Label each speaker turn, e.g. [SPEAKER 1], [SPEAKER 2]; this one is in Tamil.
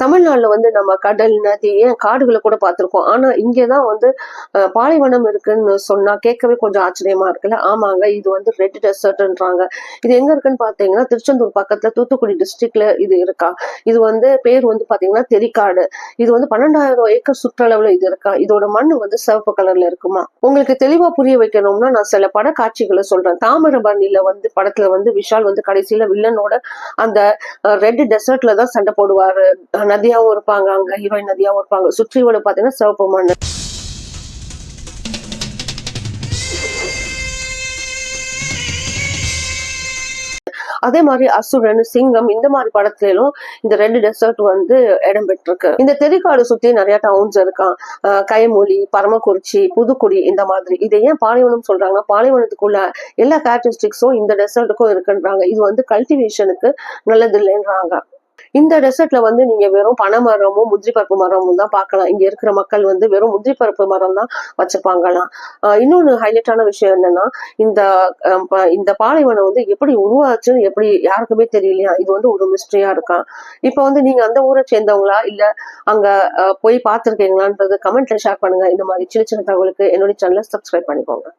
[SPEAKER 1] தமிழ்நாட்டுல வந்து நம்ம கடல், நதி, ஏன் காடுகளை கூட பார்த்திருக்கோம். ஆனா இங்கதான் வந்து பாலைவனம் இருக்குன்னு சொன்னா கேட்கவே கொஞ்சம் ஆச்சரியமா இருக்குல்ல. ஆமாங்க, இது வந்து ரெட் டெசர்ட்ன்றாங்க. இது எங்க இருக்குன்னு பாத்தீங்கன்னா திருச்செந்தூர் பக்கத்துல தூத்துக்குடி டிஸ்ட்ரிக்ட்ல இது இருக்கா. இது வந்து பேர் வந்து பாத்தீங்கன்னா தெரிக்காடு. இது வந்து 12,000 ஏக்கர் சுற்றளவுல இது இருக்கா. இதோட மண்ணு வந்து சிவப்பு கலர்ல இருக்குமா. உங்களுக்கு தெளிவா புரிய வைக்கணும்னா நான் சில பட காட்சிகளை சொல்றேன். தாமிரபரணியில வந்து படத்துல வந்து விஷால் வந்து கடைசியில வில்லனோட அந்த ரெட் டெசர்ட்ல தான் சண்டை போடுவாரு. நதியாவும் இருப்பாங்க, அங்க ஹீரோயின் நதியாவும் இருப்பாங்க. சுற்றியோட பாத்தீங்கன்னா சிவப்பு மண்ணு. அதே மாதிரி அசுரன், சிங்கம் இந்த மாதிரி படத்திலும் இந்த ரெட் டெசர்ட் வந்து இடம் பெற்றிருக்கு. இந்த தெரிக்காடு சுத்தி நிறைய டவுன்ஸ் இருக்கான். கைமொழி, பரமக்குறிச்சி, புதுக்குடி இந்த மாதிரி. இதை ஏன் பாலைவனம் சொல்றாங்கன்னா பாலைவனத்துக்குள்ள எல்லா கேரக்டரிஸ்டிக்ஸும் இந்த டெசர்ட்டுக்கும் இருக்குன்றாங்க. இது வந்து கல்டிவேஷனுக்கு நல்லது இல்லைன்றாங்க. இந்த டெசர்ட்ல வந்து நீங்க வெறும் பனை மரமும் முந்திரி பருப்பு மரமும் தான் பார்க்கலாம். இங்க இருக்கிற மக்கள் வந்து வெறும் முந்திரி பருப்பு மரம் தான் வச்சுப்பாங்களாம். இன்னொன்னு ஹைலைட்டான விஷயம் என்னன்னா, இந்த இந்த பாலைவனம் வந்து எப்படி உருவாச்சுன்னு எப்படி யாருக்குமே தெரியலையா. இது வந்து ஒரு மிஸ்ட்ரியா இருக்கான். இப்ப வந்து நீங்க அந்த ஊரை சேர்ந்தவங்களா இல்ல அங்க போய் பார்த்திருக்கீங்களான்றது கமெண்ட்ல ஷேர் பண்ணுங்க. இந்த மாதிரி சின்ன சின்ன தகவலுக்கு என்னுடைய சேனலை சப்ஸ்கிரைப் பண்ணிக்கோங்க.